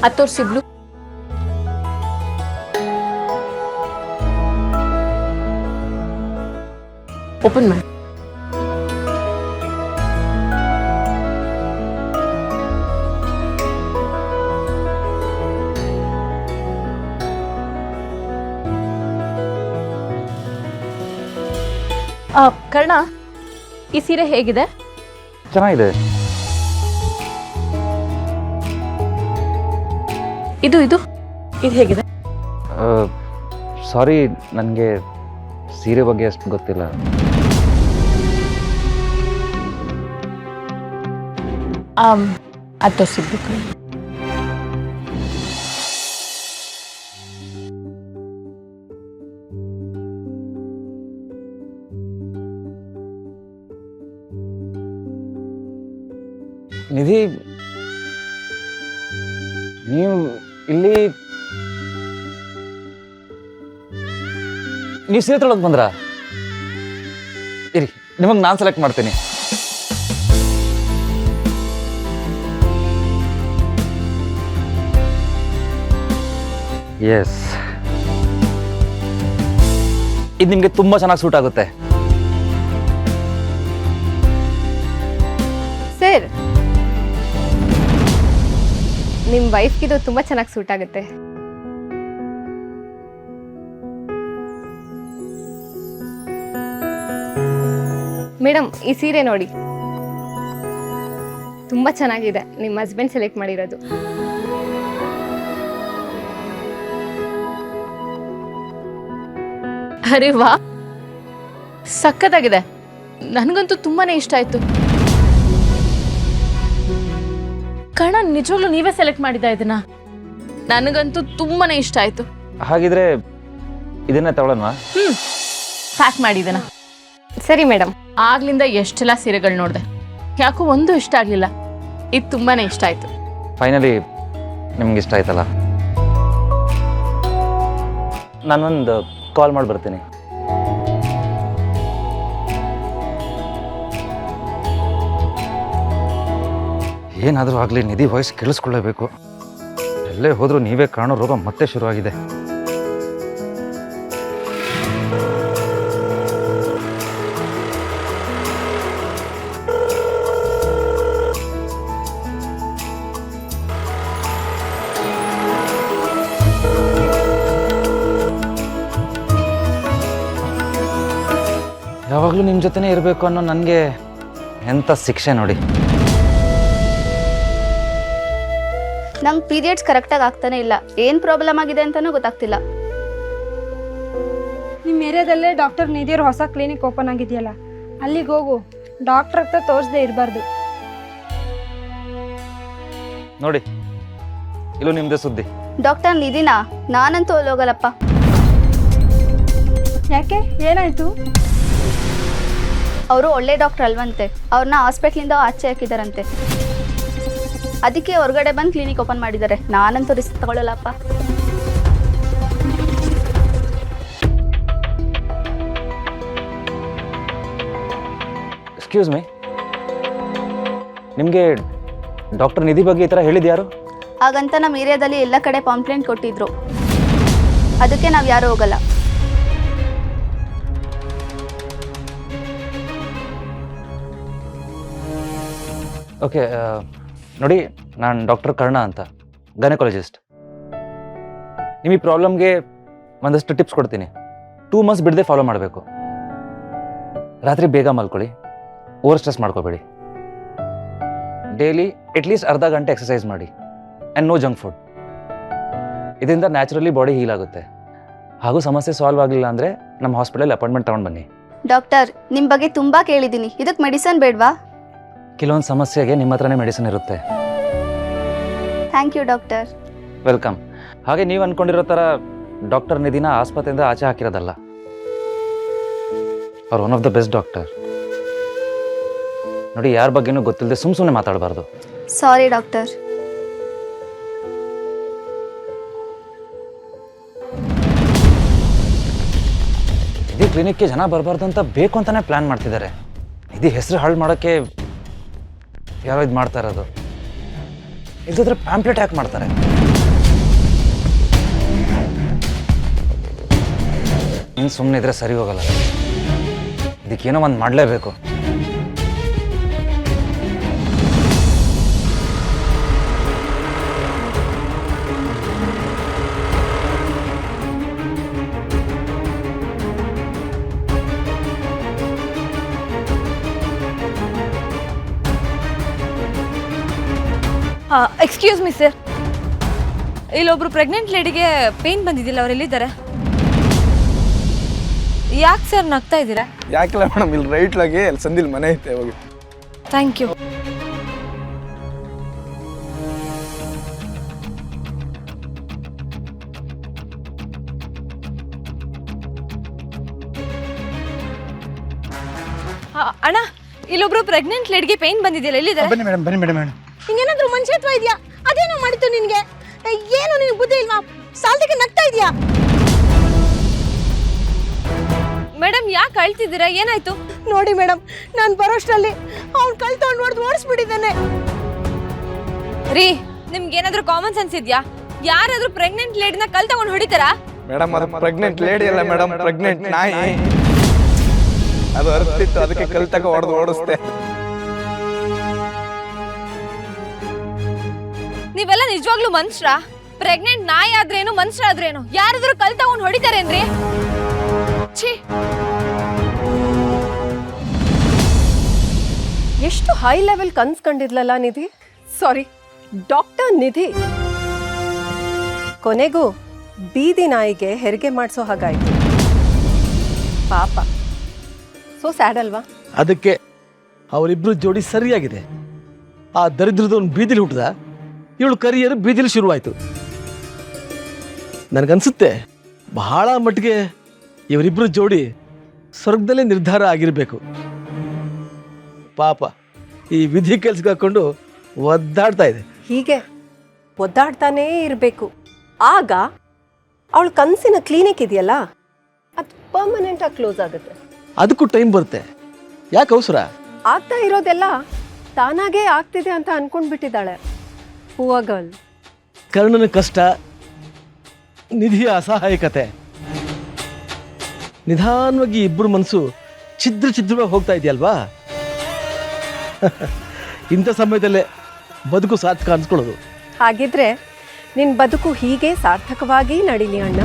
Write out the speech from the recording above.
ಹತ್ತೋರ್ಸಿ blue. Open ಮಾಡಿ. ಕರ್ಣ, ಈ ಸೀರೆ ಹೇಗಿದೆ? ಚೆನ್ನಾಗಿದೆ. ಇದು ಇದು ಇದು ಹೇಗಿದೆ? ಸಾರಿ, ನನಗೆ ಸೀರೆ ಬಗ್ಗೆ ಅಷ್ಟು ಗೊತ್ತಿಲ್ಲ. ಅದು ತೋರಿಸಿದ್ದು. ನಿಧಿ, ನೀವು ಇಲ್ಲಿ ನೀವು ಸೀರೆ ತೊಳಕ್ ಬಂದ್ರ? ಇರಿ, ನಿಮಗೆ ನಾನು ಸೆಲೆಕ್ಟ್ ಮಾಡ್ತೀನಿ. ಎಸ್, ಇದು ನಿಮಗೆ ತುಂಬಾ ಚೆನ್ನಾಗಿ ಸೂಟ್ ಆಗುತ್ತೆ. ಸರ್, ನಿಮ್ಮ ವೈಫ್ಗಿದು ತುಂಬ ಚೆನ್ನಾಗಿ ಸೂಟ್ ಆಗುತ್ತೆ. ಮೇಡಮ್, ಈ ಸೀರೆ ನೋಡಿ, ತುಂಬ ಚೆನ್ನಾಗಿದೆ. ನಿಮ್ಮ ಹಸ್ಬೆಂಡ್ ಸೆಲೆಕ್ಟ್ ಮಾಡಿರೋದು. ಅರೆ ವಾ, ಸಖತ್ತಾಗಿದೆ. ನನಗಂತೂ ತುಂಬಾನೇ ಇಷ್ಟ ಆಯ್ತು. ಕರ್ಣ, ನಿಜವಾಗ್ಲೂ ನೀವೇ ಸೆಲೆಕ್ಟ್ ಮಾಡಿದ ಇದನ್ನ? ನನಗಂತೂ ತುಂಬಾನೇ ಇಷ್ಟ ಆಯ್ತು. ಹಾಗಿದ್ರೆ ಇದನ್ನ ತಗೊಳ್ಳೋಣ? ಪ್ಯಾಕ್ ಮಾಡಿದನ. ಸರಿ ಮೇಡಮ್. ಆಗ್ಲಿಂದ ಎಷ್ಟೆಲ್ಲ ಸೀರೆಗಳು ನೋಡಿದೆ, ಯಾಕೋ ಒಂದು ಇಷ್ಟ ಆಗ್ಲಿಲ್ಲ. ಇದು ತುಂಬಾನೇ ಇಷ್ಟ ಆಯ್ತು. ಫೈನಲಿ ನಿಮ್ಗೆ ಇಷ್ಟ ಆಯ್ತಲ್ಲ? ನಾನೊಂದು ಕಾಲ್ ಮಾಡಿ ಬರ್ತೀನಿ. ಏನಾದರೂ ಆಗಲಿ, ನಿಧಿ ವಾಯ್ಸ್ ಕೇಳಿಸ್ಕೊಳ್ಳೇಬೇಕು. ಎಲ್ಲೇ ಹೋದರೂ ನೀವೇ ಕಾಣೋ ರೋಗ ಮತ್ತೆ ಶುರುವಾಗಿದೆ. ಯಾವಾಗಲೂ ನಿಮ್ಮ ಜೊತೆನೇ ಇರಬೇಕು ಅನ್ನೋ ನನಗೆ ಎಂಥ ಶಿಕ್ಷೆ ನೋಡಿ. ನಂಗೆ ಪೀರಿಯಡ್ಸ್ ಕರೆಕ್ಟಾಗಿ ಆಗ್ತಾನೆ ಇಲ್ಲ. ಏನು ಪ್ರಾಬ್ಲಮ್ ಆಗಿದೆ ಅಂತಲೂ ಗೊತ್ತಾಗ್ತಿಲ್ಲ. ನಿಮ್ಮ ಏರಿಯಾದಲ್ಲೇ ಡಾಕ್ಟರ್ ನಿಧಿಯವ್ರ ಹೊಸ ಕ್ಲಿನಿಕ್ ಓಪನ್ ಆಗಿದೆಯಲ್ಲ, ಅಲ್ಲಿಗೆ ಹೋಗು. ಡಾಕ್ಟರ್ ಹತ್ರ ತೋರಿಸದೇ ಇರಬಾರ್ದು. ನೋಡಿ, ಇಲ್ಲೂ ನಿಮ್ಮದೇ ಸುದ್ದಿ. ಡಾಕ್ಟರ್ ನಿಧಿನಾ? ನಾನಂತೂ ಹೋಗಲ್ಲಪ್ಪ. ಯಾಕೆ, ಏನಾಯ್ತು? ಅವರು ಒಳ್ಳೆ ಡಾಕ್ಟರ್ ಅಲ್ವಂತೆ. ಅವ್ರನ್ನ ಹಾಸ್ಪಿಟ್ಲಿಂದ ಆಚೆ ಹಾಕಿದಾರಂತೆ. ಅದಕ್ಕೆ ಹೊರಗಡೆ ಬಂದು ಕ್ಲಿನಿಕ್ ಓಪನ್ ಮಾಡಿದ್ದಾರೆ. ನಾನಂತೂ ರಿಸ್ಕ್ ತಗೊಳ್ಳಲ್ಲಪ್ಪ. ಎಕ್ಸ್ಕ್ಯೂಸ್ ಮೀ, ನಿಮಗೆ ಡಾಕ್ಟರ್ ನಿಧಿ ಬಗ್ಗೆ ಈ ಥರ ಹೇಳಿದ್ಯಾರು? ಹಾಗಂತ ನಮ್ಮ ಏರಿಯಾದಲ್ಲಿ ಎಲ್ಲ ಕಡೆ ಪಾಂಪ್ಲೆಂಟ್ ಕೊಟ್ಟಿದ್ರು. ಅದಕ್ಕೆ ನಾವು ಯಾರೂ ಹೋಗಲ್ಲ. ಓಕೆ, ನೋಡಿ, ನಾನು ಡಾಕ್ಟರ್ ಕರ್ಣ ಅಂತ, ಗೈನಕಾಲಜಿಸ್ಟ್. ನಿಮಗೆ ಪ್ರಾಬ್ಲಮ್ಗೆ ಒಂದಷ್ಟು ಟಿಪ್ಸ್ ಕೊಡ್ತೀನಿ. 2 ಮಂತ್ಸ್ ಬಿಡದೆ ಫಾಲೋ ಮಾಡಬೇಕು. ರಾತ್ರಿ ಬೇಗ ಮಲ್ಕೊಳ್ಳಿ, ಓವರ್ ಸ್ಟ್ರೆಸ್ ಮಾಡ್ಕೋಬೇಡಿ. ಡೈಲಿ ಅಟ್ಲೀಸ್ಟ್ ಅರ್ಧ ಗಂಟೆ ಎಕ್ಸಸೈಸ್ ಮಾಡಿ, ಆ್ಯಂಡ್ ನೋ ಜಂಕ್ ಫುಡ್. ಇದರಿಂದ ನ್ಯಾಚುರಲಿ ಬಾಡಿ ಹೀಲ್ ಆಗುತ್ತೆ. ಹಾಗೂ ಸಮಸ್ಯೆ ಸಾಲ್ವ್ ಆಗಲಿಲ್ಲ ಅಂದರೆ ನಮ್ಮ ಹಾಸ್ಪಿಟಲ್ ಅಪಾಯಿಂಟ್ಮೆಂಟ್ ತೊಗೊಂಡು ಬನ್ನಿ. ಡಾಕ್ಟರ್, ನಿಮ್ಮ ಬಗ್ಗೆ ತುಂಬ ಕೇಳಿದ್ದೀನಿ. ಇದಕ್ಕೆ ಮೆಡಿಸನ್ ಬೇಡವಾ? ಕೆಲವೊಂದು ಸಮಸ್ಯೆಗೆ ನಿಮ್ಮ ಹತ್ರನೇ ಮೆಡಿಸಿನ್ ಇರುತ್ತೆ. Thank you doctor. ವೆಲ್ಕಮ್. ಹಾಗೆ ನೀವು ಅಂದ್ಕೊಂಡಿರೋ ಥರ ಡಾಕ್ಟರ್ ನಿಧಿನ ಆಸ್ಪತ್ರೆಯಿಂದ ಆಚೆ ಹಾಕಿರೋದಲ್ಲ. ಅವ್ರು one of the best doctor. ನೋಡಿ, ಯಾರ ಬಗ್ಗೆನೂ ಗೊತ್ತಿಲ್ಲದೆ ಸುಮ್ಮನೆ ಮಾತಾಡಬಾರ್ದು. ಸಾರಿ ಡಾಕ್ಟರ್. ಇದೇ ಕ್ಲಿನಿಕ್ಗೆ ಜನ ಬರಬಾರ್ದು ಅಂತ ಬೇಕು ಅಂತಾನೆ ಪ್ಲಾನ್ ಮಾಡ್ತಿದ್ದಾರೆ. ಇದೇ ಹೆಸರು ಹಾಳು ಮಾಡೋಕ್ಕೆ ಯಾರೋ ಇದು ಮಾಡ್ತಾ ಇರೋದು. ಇಲ್ದಿದ್ರೆ ಪ್ಯಾಂಪ್ಲೆಟ್ ಯಾಕೆ ಮಾಡ್ತಾರೆ? ನೀನು ಸುಮ್ಮನೆ ಇದ್ರೆ ಸರಿ ಹೋಗಲ್ಲ. ಇದಕ್ಕೇನೋ ಒಂದು ಮಾಡಲೇಬೇಕು. ಎಕ್ಸ್ಕ್ಯೂಸ್ ಮಿ ಸರ್, ಇಲ್ಲೊಬ್ರು ಪ್ರೆಗ್ನೆಂಟ್ ಲೇಡಿಗೆ ಪೇನ್ ಬಂದಿದ್ದಿಲ್ಲ, ಅವ್ರು ಎಲ್ಲಿದ್ದಾರೆ? ಯಾಕೆ ಸರ್ ನಗ್ತಾ ಇದ್ದೀರಾ? ಯಾಕಿಲ್ಲ ಮೇಡಮ್, ಇಲ್ಲಿ ರೈಟ್ಲಾಗಿ ಅಲ್ಲಿ ಸಂದಿಲ್ ಮನೆ ಐತೆ, ಹೋಗಿ. Thank you. ಅಣ್ಣ, ಇಲ್ಲೊಬ್ರು ಪ್ರೆಗ್ನೆಂಟ್ ಲೇಡಿಗೆ ಪೇನ್ ಬಂದಿದೆಯಲ್ಲ, ಎಲ್ಲಿದ್ದಾರೆ? ಬನ್ನಿ ಮೇಡಮ್, ಬನ್ನಿ ಮೇಡಮ್. ಹಿಂಗೇನಾದ್ರೂ ಮನುಷ್ಯತ್ವ ಇದೆಯಾ? ಅದೇನೋ ಮಾಡಿತ್ತು ನಿನಗೆ? ಏನು ನಿನಗೆ ಬುದ್ಧಿ ಇಲ್ವಾ? ಸಾಲ್ದಕ್ಕೆ ನಗ್ತಾ ಇದೆಯಾ? ಮೇಡಮ್, ಯಾಕೆ ಅಳ್ತಿದ್ದೀರಾ? ಏನಾಯ್ತು? ನೋಡಿ ಮೇಡಮ್, ನಾನು ಬರೋಷ್ಟರಲ್ಲಿ ಅವ್ನು ಕಲ್ ತಗೊಂಡು ಹೊಡೆದು ಓಡಿಸ್ಬಿಟ್ಟಿದ್ದಾನೆ. ರೀ, ನಿಮ್ಗೆ ಏನಾದ್ರೂ ಕಾಮನ್ ಸೆನ್ಸ್ ಇದೆಯಾ? ಯಾರಾದ್ರೂ ಪ್ರೆಗ್ನೆಂಟ್ ಲೇಡಿನ ಕಲ್ ತಗೊಂಡು ಹೊಡಿತಾರಾ? ಮೇಡಮ್, ಅದು ಪ್ರೆಗ್ನೆಂಟ್ ಲೇಡಿ ಅಲ್ಲ ಮೇಡಮ್, ಪ್ರೆಗ್ನೆಂಟ್ ನಾಯಿ. ಅದು ಅರ್ತಿತ್ತು, ಅದಕ್ಕೆ ಕಲ್ ತಗ ಹೊಡೆದು ಓಡಿಸ್ತೆ. ನೀವೆಲ್ಲ ನಿಜವಾಗ್ಲೂ ಮನುಷ್ಯರಾ? ಪ್ರೆಗ್ನೆಂಟ್ ನಾಯಿ ಆದ್ರೇನು, ಮನುಷ್ಯರಾದ್ರೇನು, ಯಾರಾದ್ರೂ ಕಲ್ ತಗೊಂಡು ಹೊಡಿತಾರೇನ್ರಿ? ಛೀ! ಎಷ್ಟು ಹೈ ಲೆವೆಲ್ ಕನ್ಸ್ ಕಂಡಿದ್ಲಲ್ಲ ನಿಧಿ, ಸಾರಿ ಡಾಕ್ಟರ್ ನಿಧಿ. ಕೊನೆಗೂ ಬೀದಿ ನಾಯಿಗೆ ಹೆರಿಗೆ ಮಾಡಿಸೋ ಹಾಗಾಯ್ತು. ಪಾಪ, ಸೋ ಸ್ಯಾಡ್ ಅಲ್ವಾ? ಅದಕ್ಕೆ ಅವರಿಬ್ರು ಜೋಡಿ ಸರಿಯಾಗಿದೆ. ಆ ದರಿದ್ರದವನು ಬೀದಿಲಿ ಹುಟ್ಟದ, ಇವಳು ಕರಿಯರ್ ಬೀದಿಲಿ ಶುರುವಾಯಿತು. ನನಗನ್ಸುತ್ತೆ ಬಹಳ ಮಟ್ಟಿಗೆ ಇವರಿಬ್ರು ಜೋಡಿ ಸ್ವರ್ಗದಲ್ಲೇ ನಿರ್ಧಾರ ಆಗಿರಬೇಕು. ಪಾಪ ಈ ವಿಧಿ ಕೆಲ್ಸಕ್ಕೆ ಹಾಕೊಂಡು ಒದ್ದಾಡ್ತಾ ಇದೆ. ಹೀಗೆ ಒದ್ದಾಡ್ತಾನೇ ಇರಬೇಕು. ಆಗ ಅವಳ ಕನಸಿನ ಕ್ಲಿನಿಕ್ ಇದೆಯಲ್ಲ, ಅದು ಪರ್ಮನೆಂಟಾಗಿ ಕ್ಲೋಸ್ ಆಗುತ್ತೆ. ಅದಕ್ಕೂ ಟೈಮ್ ಬರುತ್ತೆ. ಯಾಕೆ ಅವಸರ? ಆಗ್ತಾ ಇರೋದೆಲ್ಲ ತಾನಾಗೇ ಆಗ್ತಿದೆ ಅಂತ ಅನ್ಕೊಂಡ್ಬಿಟ್ಟಿದ್ದಾಳೆ. Poor girl. ಕರ್ಣನ ಕಷ್ಟ, ನಿಧಿಯ ಅಸಹಾಯಕತೆ, ನಿಧಾನವಾಗಿ ಇಬ್ಬರು ಮನಸ್ಸು ಛಿದ್ರವಾಗಿ ಹೋಗ್ತಾ ಇದೆಯಲ್ವಾ? ಇಂಥ ಸಮಯದಲ್ಲೇ ಬದುಕು ಸಾರ್ಥಕ ಅನ್ಸ್ಕೊಳ್ಳೋದು. ಹಾಗಿದ್ರೆ ನಿನ್ನ ಬದುಕು ಹೀಗೆ ಸಾರ್ಥಕವಾಗಿ ನಡೀಲಿ ಅಣ್ಣ.